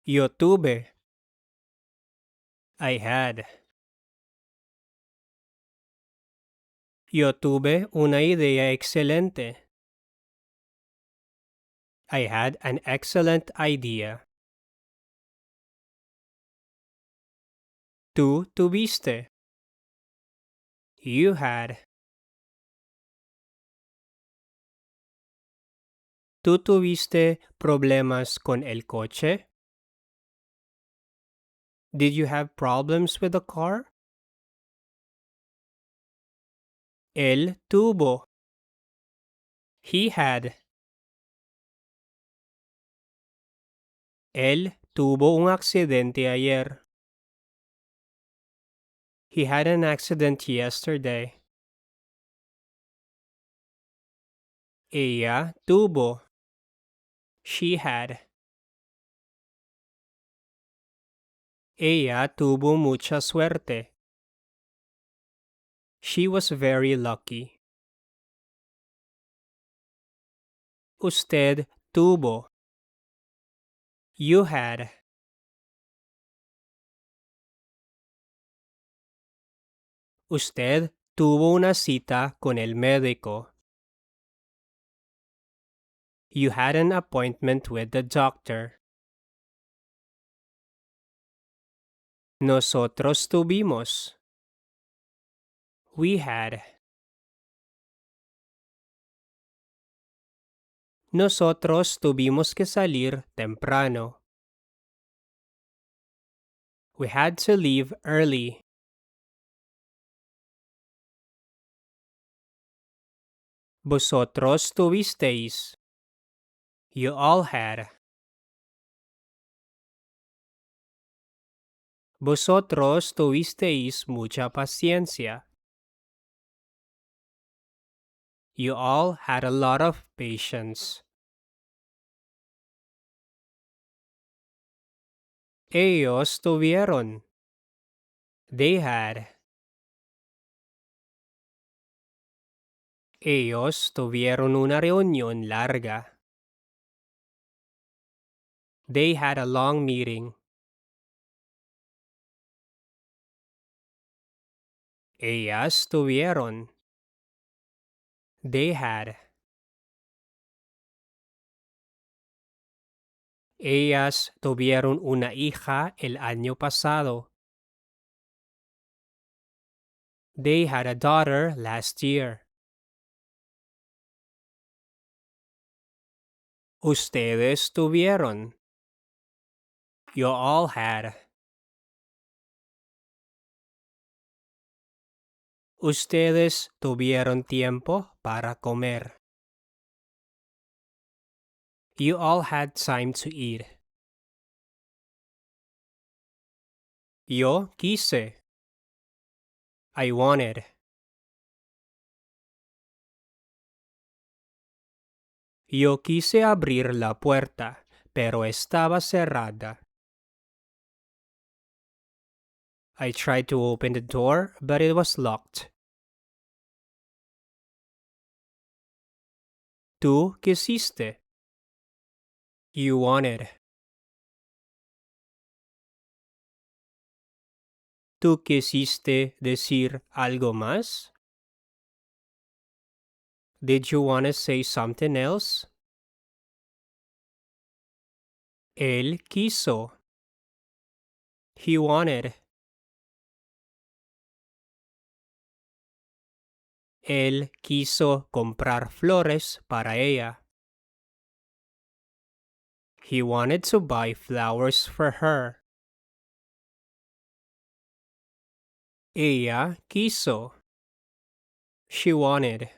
Yo tuve. I had. Yo tuve una idea excelente. I had an excellent idea. Tú tuviste. You had. ¿Tú tuviste problemas con el coche? Did you have problems with the car? Él tuvo. He had. Él tuvo un accidente ayer. He had an accident yesterday. Ella tuvo. She had. Ella tuvo mucha suerte. She was very lucky. Usted tuvo. You had. Usted tuvo una cita con el médico. You had an appointment with the doctor. Nosotros tuvimos. We had. Nosotros tuvimos que salir temprano. We had to leave early. Vosotros tuvisteis. You all had. Vosotros tuvisteis mucha paciencia. You all had a lot of patience. Ellos tuvieron. They had. Ellos tuvieron una reunión larga. They had a long meeting. Ellas tuvieron. They had. Ellas tuvieron una hija el año pasado. They had a daughter last year. Ustedes tuvieron. You all had. Ustedes tuvieron tiempo para comer. You all had time to eat. Yo quise. I wanted. Yo quise abrir la puerta, pero estaba cerrada. I tried to open the door, but it was locked. Tú quisiste. You wanted. ¿Tú quisiste decir algo más? Did you want to say something else? Él quiso. He wanted. Él quiso comprar flores para ella. He wanted to buy flowers for her. Ella quiso. She wanted.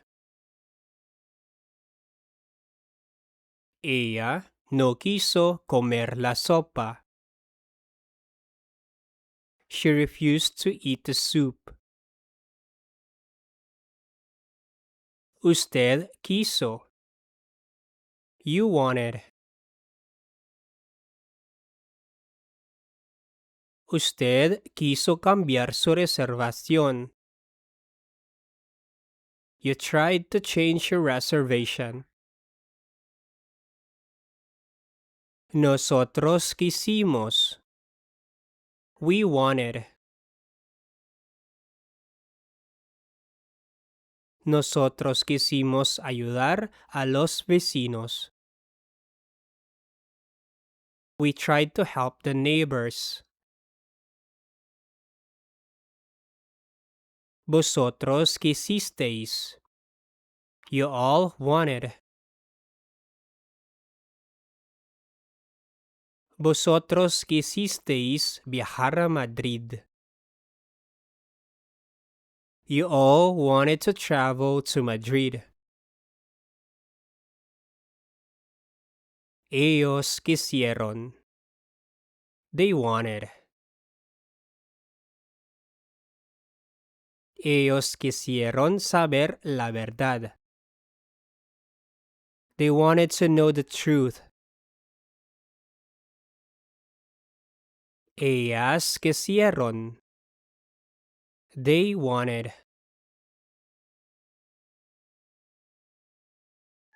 Ella no quiso comer la sopa. She refused to eat the soup. Usted quiso. You wanted. Usted quiso cambiar su reservación. You tried to change your reservation. Nosotros quisimos. We wanted. Nosotros quisimos ayudar a los vecinos. We tried to help the neighbors. Vosotros quisisteis. You all wanted. Vosotros quisisteis viajar a Madrid. You all wanted to travel to Madrid. Ellos quisieron. They wanted. Ellos quisieron saber la verdad. They wanted to know the truth. Ellas quisieron. They wanted.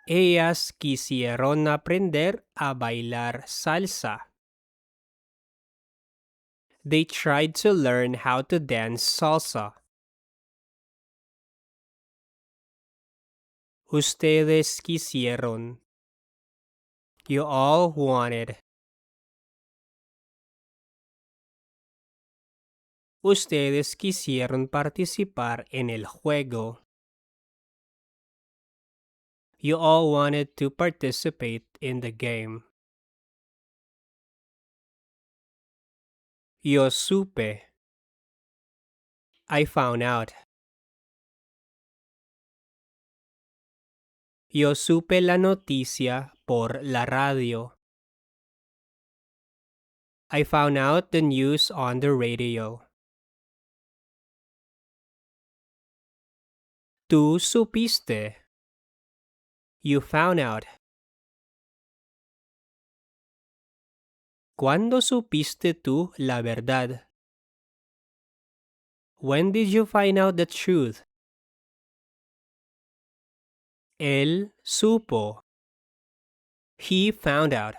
Ellas quisieron aprender a bailar salsa. They tried to learn how to dance salsa. Ustedes quisieron. You all wanted. Ustedes quisieron participar en el juego. You all wanted to participate in the game. Yo supe. I found out. Yo supe la noticia por la radio. I found out the news on the radio. Tú supiste. You found out. ¿Cuándo supiste tú la verdad? When did you find out the truth? Él supo. He found out.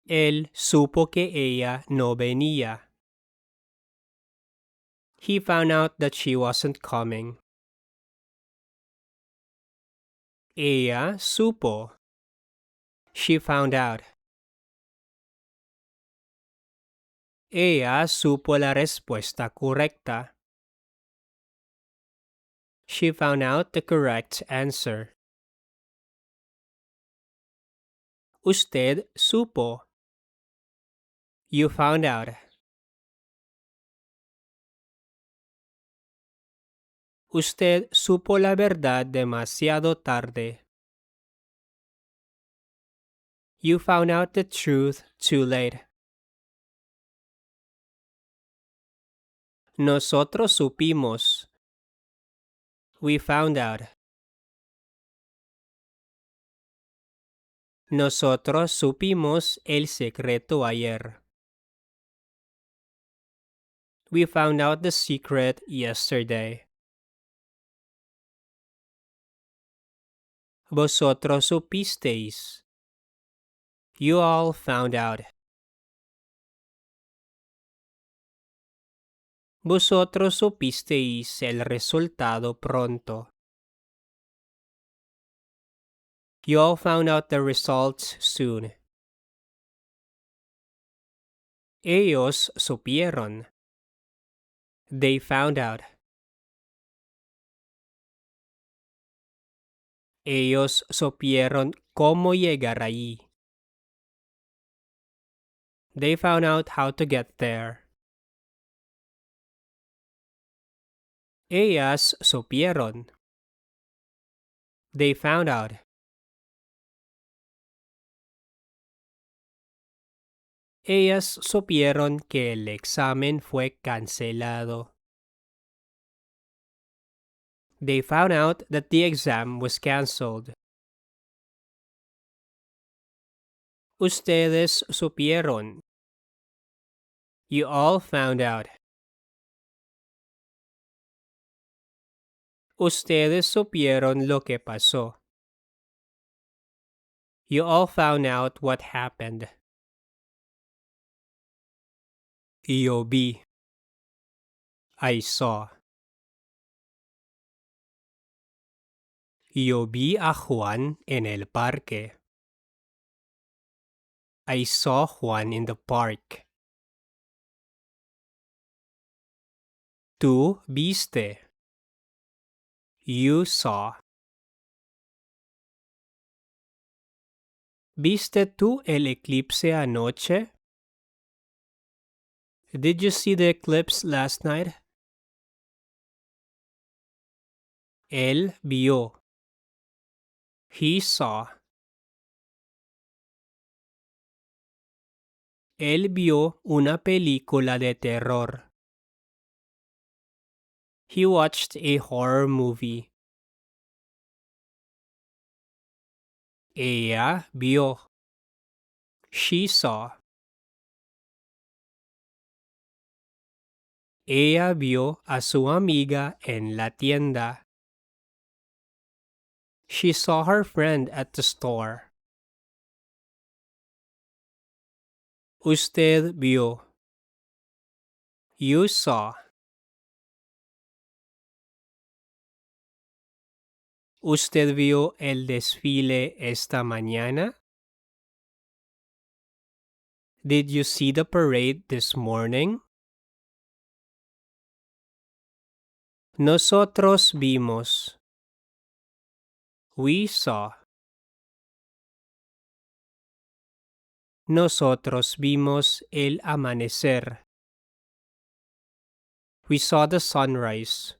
Él supo que ella no venía. He found out that she wasn't coming. Ella supo. She found out. Ella supo la respuesta correcta. She found out the correct answer. Usted supo. You found out. Usted supo la verdad demasiado tarde. You found out the truth too late. Nosotros supimos. We found out. Nosotros supimos el secreto ayer. We found out the secret yesterday. Vosotros supisteis. You all found out. Vosotros supisteis el resultado pronto. You all found out the results soon. Ellos supieron. They found out. Ellos supieron cómo llegar allí. They found out how to get there. Ellas supieron. They found out. Ellas supieron que el examen fue cancelado. They found out that the exam was canceled. Ustedes supieron. You all found out. Ustedes supieron lo que pasó. You all found out what happened. EOB. I saw. Yo vi a Juan en el parque. I saw Juan in the park. Tú viste. You saw. ¿Viste tú el eclipse anoche? Did you see the eclipse last night? Él vio. He saw. Él vio una película de terror. He watched a horror movie. Ella vio. She saw. Ella vio a su amiga en la tienda. She saw her friend at the store. Usted vio. You saw. ¿Usted vio el desfile esta mañana? Did you see the parade this morning? Nosotros vimos. We saw. Nosotros vimos el amanecer. We saw the sunrise.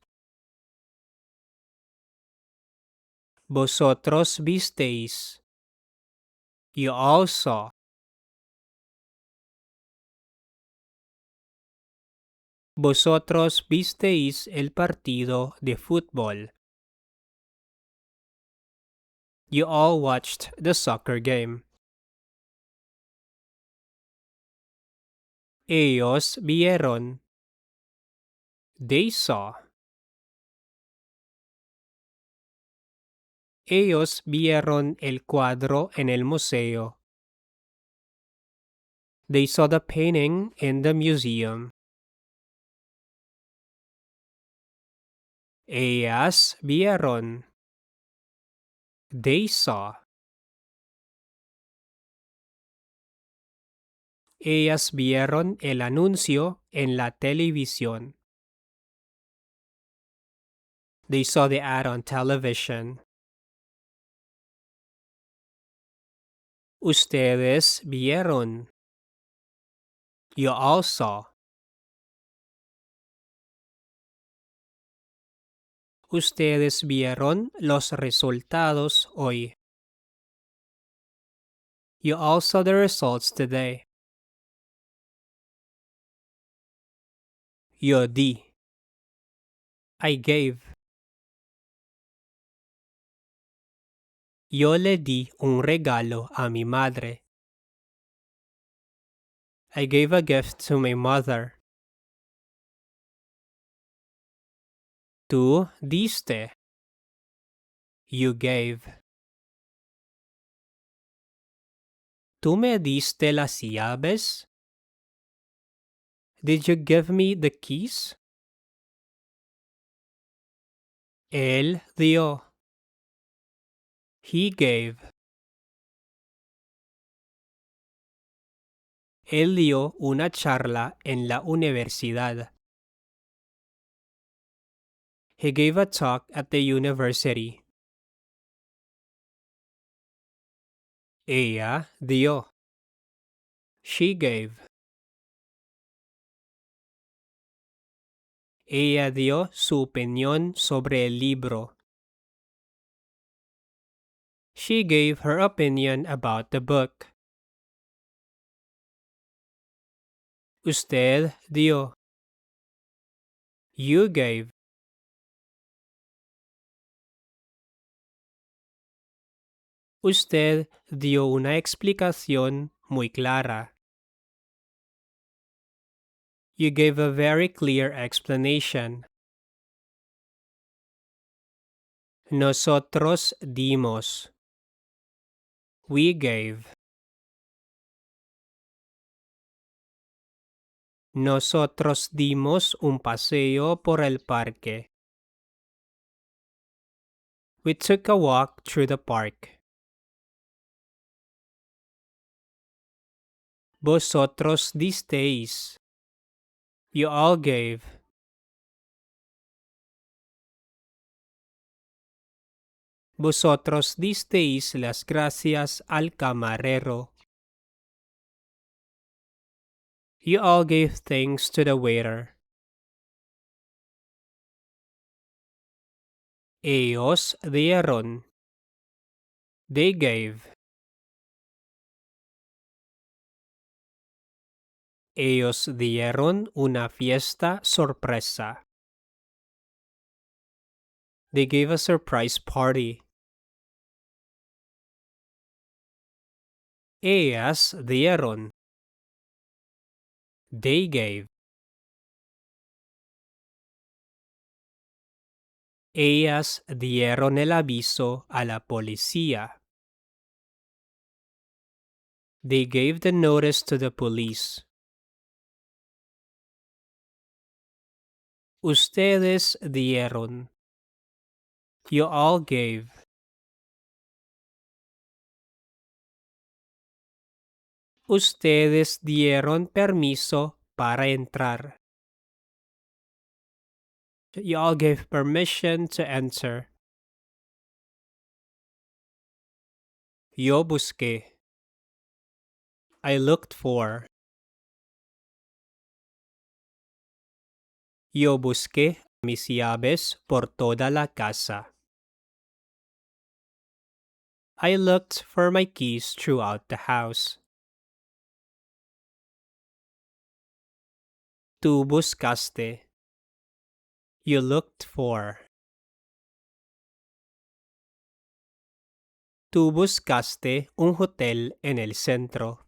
Vosotros visteis. You all saw. Vosotros visteis el partido de fútbol. You all watched the soccer game. Ellos vieron. They saw. Ellos vieron el cuadro en el museo. They saw the painting in the museum. Ellas vieron. They saw. Ellas vieron el anuncio en la televisión. They saw the ad on television. Ustedes vieron. You all saw. Ustedes vieron los resultados hoy. You all saw the results today. Yo di. I gave. Yo le di un regalo a mi madre. I gave a gift to my mother. Tú diste. You gave. ¿Tú me diste las llaves? Did you give me the keys? Él dio. He gave. Él dio una charla en la universidad. He gave a talk at the university. Ella dio. She gave. Ella dio su opinión sobre el libro. She gave her opinion about the book. Usted dio. You gave. Usted dio una explicación muy clara. You gave a very clear explanation. Nosotros dimos. We gave. Nosotros dimos un paseo por el parque. We took a walk through the park. Vosotros disteis. You all gave. Vosotros disteis las gracias al camarero. You all gave thanks to the waiter. Ellos dieron. They gave. Ellos dieron una fiesta sorpresa. They gave a surprise party. Ellas dieron. They gave. Ellas dieron el aviso a la policía. They gave the notice to the police. Ustedes dieron. You all gave. Ustedes dieron permiso para entrar. You all gave permission to enter. Yo busqué. I looked for. Yo busqué mis llaves por toda la casa. I looked for my keys throughout the house. Tú buscaste. You looked for. Tú buscaste un hotel en el centro.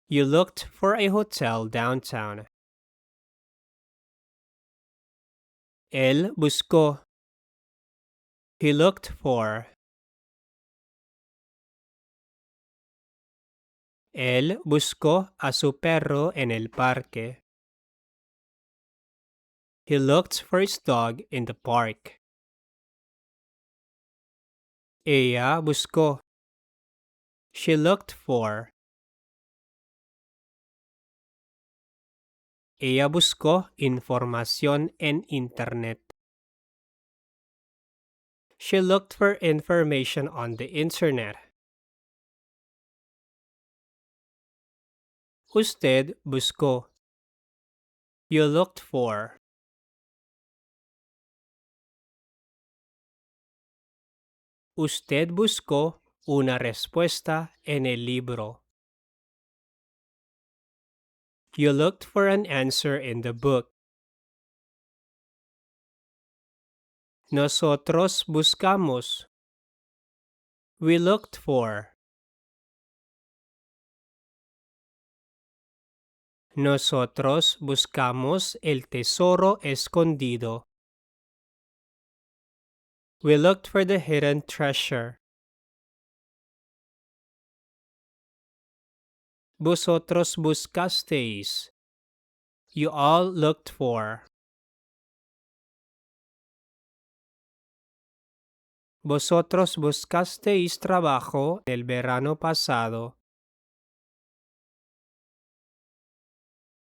You looked for a hotel downtown. Él buscó. He looked for. Él buscó a su perro en el parque. He looked for his dog in the park. Ella buscó. She looked for. Ella buscó información en Internet. She looked for information on the Internet. Usted buscó. You looked for. Usted buscó una respuesta en el libro. You looked for an answer in the book. Nosotros buscamos. We looked for. Nosotros buscamos el tesoro escondido. We looked for the hidden treasure. Vosotros buscasteis. You all looked for. Vosotros buscasteis trabajo el verano pasado.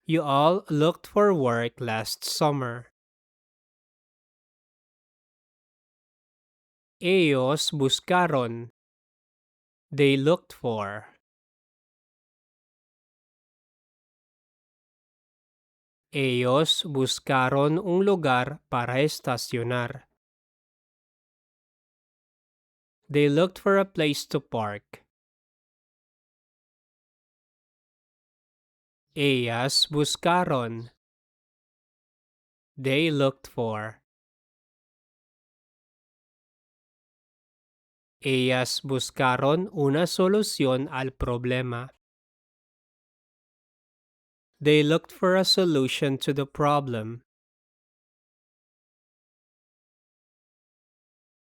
You all looked for work last summer. Ellos buscaron. They looked for. Ellos buscaron un lugar para estacionar. They looked for a place to park. Ellas buscaron. They looked for. Ellas buscaron una solución al problema. They looked for a solution to the problem.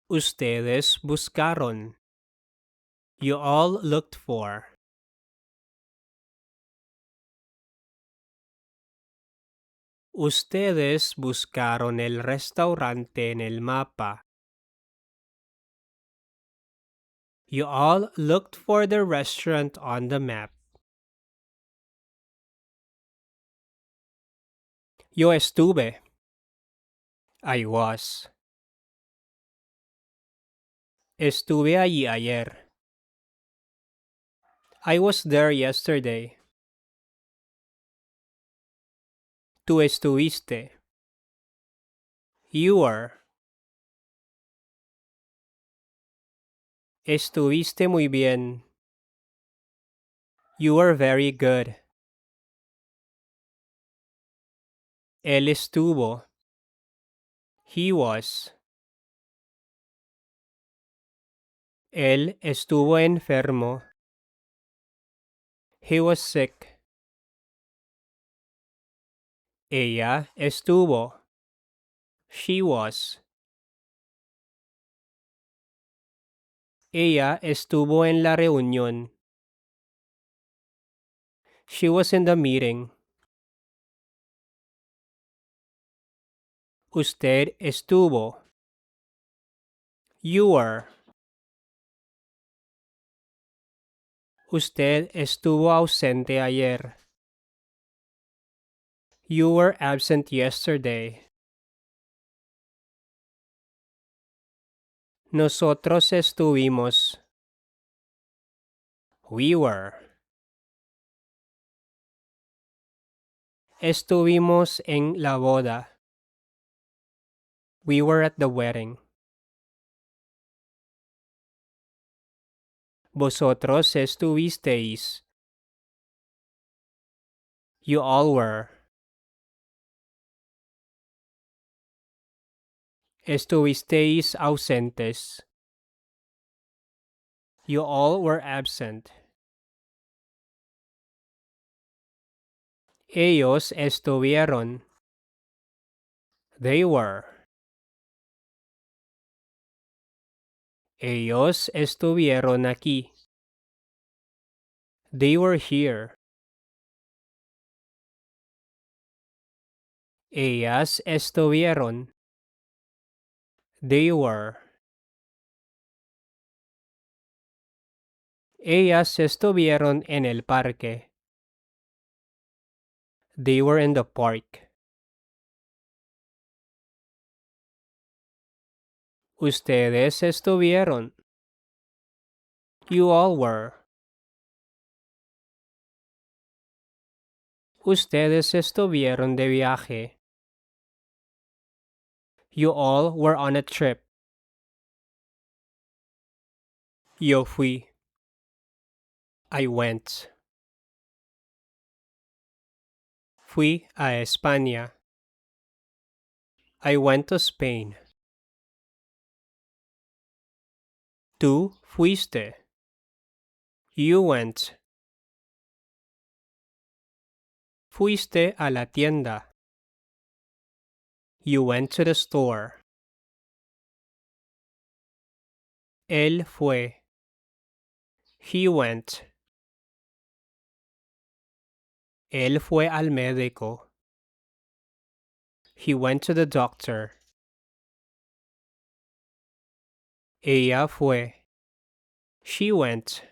Ustedes buscaron. You all looked for. Ustedes buscaron el restaurante en el mapa. You all looked for the restaurant on the map. Yo estuve. I was. Estuve allí ayer. I was there yesterday. Tú estuviste. You were. Estuviste muy bien. You were very good. Él estuvo. He was. Él estuvo enfermo. He was sick. Ella estuvo. She was. Ella estuvo en la reunión. She was in the meeting. Usted estuvo. You were. Usted estuvo ausente ayer. You were absent yesterday. Nosotros estuvimos. We were. Estuvimos en la boda. We were at the wedding. Vosotros estuvisteis. You all were. Estuvisteis ausentes. You all were absent. Ellos estuvieron. They were. Ellos estuvieron aquí. They were here. Ellas estuvieron. They were. Ellas estuvieron en el parque. They were in the park. Ustedes estuvieron. You all were. Ustedes estuvieron de viaje. You all were on a trip. Yo fui. I went. Fui a España. I went to Spain. Tú fuiste. You went. Fuiste a la tienda. You went to the store. Él fue. He went. Él fue al médico. He went to the doctor. Ella fue. She went.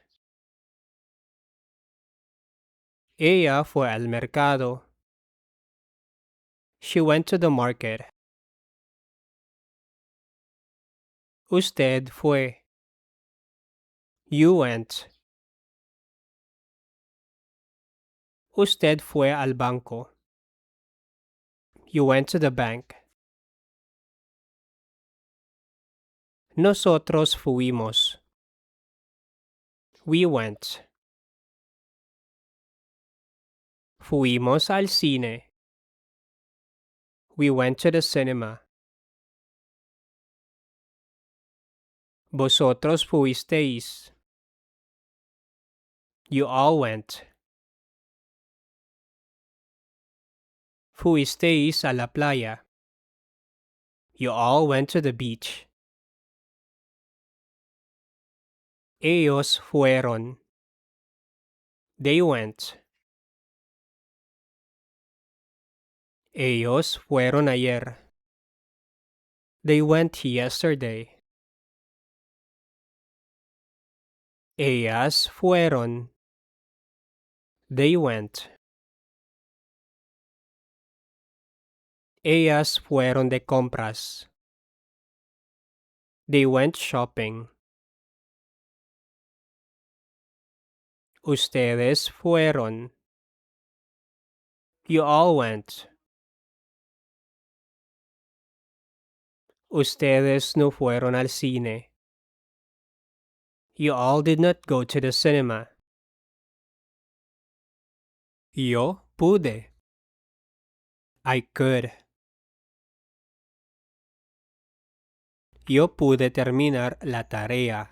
Ella fue al mercado. She went to the market. Usted fue. You went. Usted fue al banco. You went to the bank. Nosotros fuimos. We went. Fuimos al cine. We went to the cinema. Vosotros fuisteis. You all went. Fuisteis a la playa. You all went to the beach. Ellos fueron. They went. Ellos fueron ayer. They went yesterday. Ellas fueron. They went. Ellas fueron de compras. They went shopping. Ustedes fueron. You all went. Ustedes no fueron al cine. You all did not go to the cinema. Yo pude. I could. Yo pude terminar la tarea.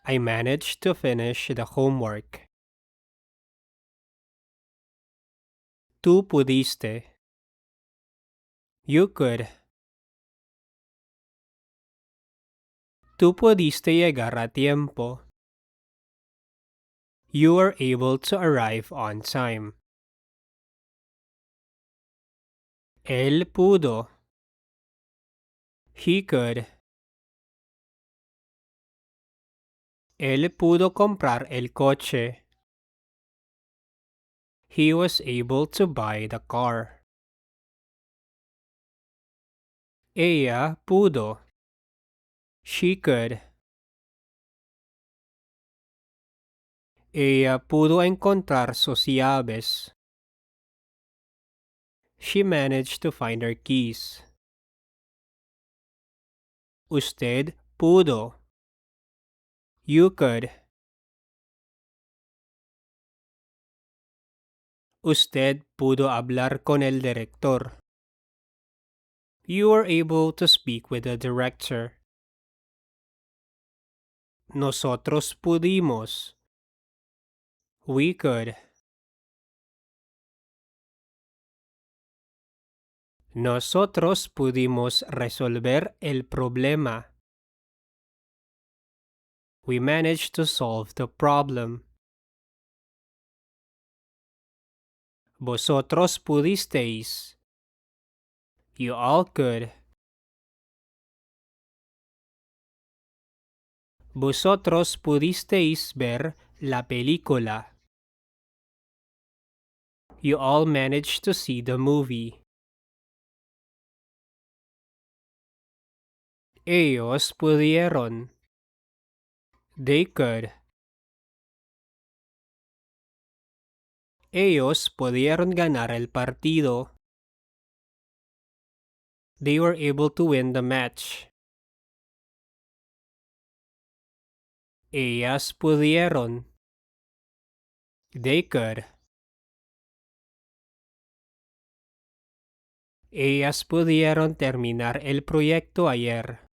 I managed to finish the homework. Tú pudiste. You could. Tú pudiste llegar a tiempo. You were able to arrive on time. Él pudo. He could. Él pudo comprar el coche. He was able to buy the car. Ella pudo. She could. Ella pudo encontrar sus llaves. She managed to find her keys. Usted pudo. You could. Usted pudo hablar con el director. You were able to speak with the director. Nosotros pudimos. We could. Nosotros pudimos resolver el problema. We managed to solve the problem. Vosotros pudisteis. You all could. Vosotros pudisteis ver la película. You all managed to see the movie. Ellos pudieron. They could. Ellos pudieron ganar el partido. They were able to win the match. Ellas pudieron. They could. Ellas pudieron terminar el proyecto ayer.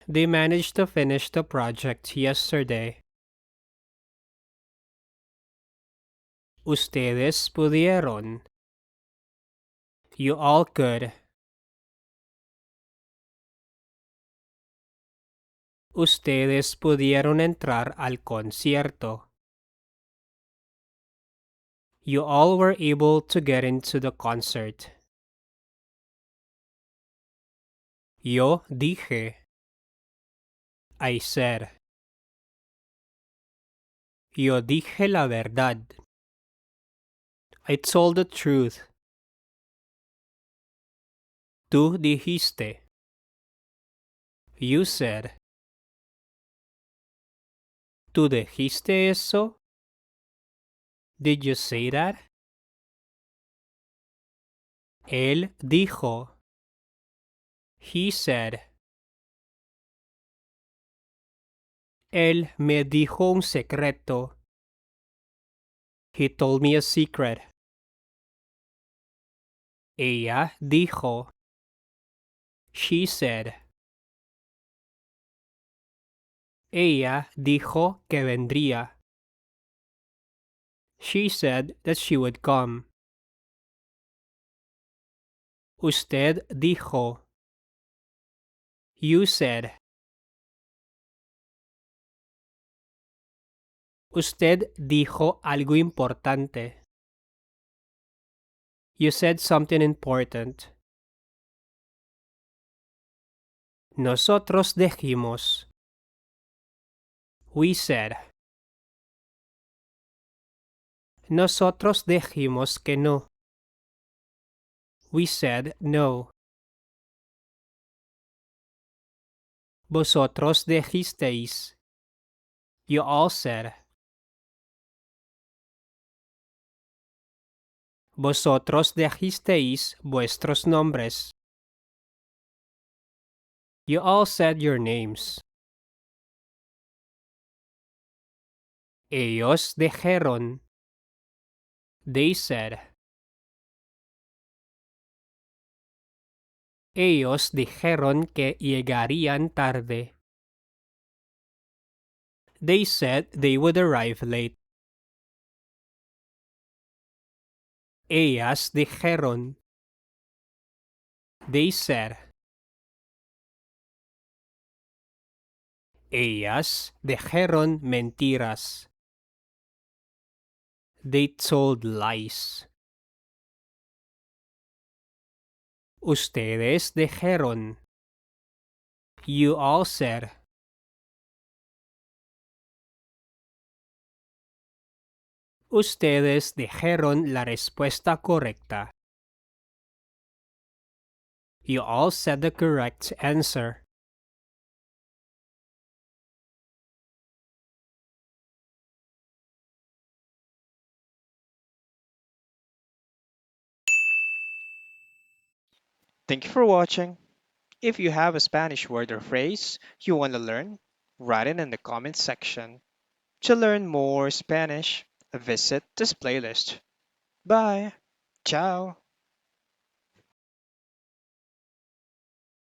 They managed to finish the project yesterday. Ustedes pudieron. You all could. Ustedes pudieron entrar al concierto. You all were able to get into the concert. Yo dije. I said. Yo dije la verdad. I told the truth. Tú dijiste. You said. ¿Tú dijiste eso? Did you say that? Él dijo. He said. Él me dijo un secreto. He told me a secret. Ella dijo. She said. Ella dijo que vendría. She said that she would come. Usted dijo. You said, Usted dijo algo importante. You said something important. Nosotros dijimos. We said. Nosotros dijimos que no. We said no. Vosotros dijisteis. You all said. Vosotros dijisteis vuestros nombres. You all said your names. Ellos dijeron. They said. Ellos dijeron que llegarían tarde. They said they would arrive late. Ellas dijeron. They said. Ellas dijeron mentiras. They told lies. Ustedes dijeron. You all said. Ustedes dijeron la respuesta correcta. You all said the correct answer. Thank you for watching. If you have a Spanish word or phrase you want to learn, write it in the comments section. To learn more Spanish, visit this playlist. Bye. Ciao.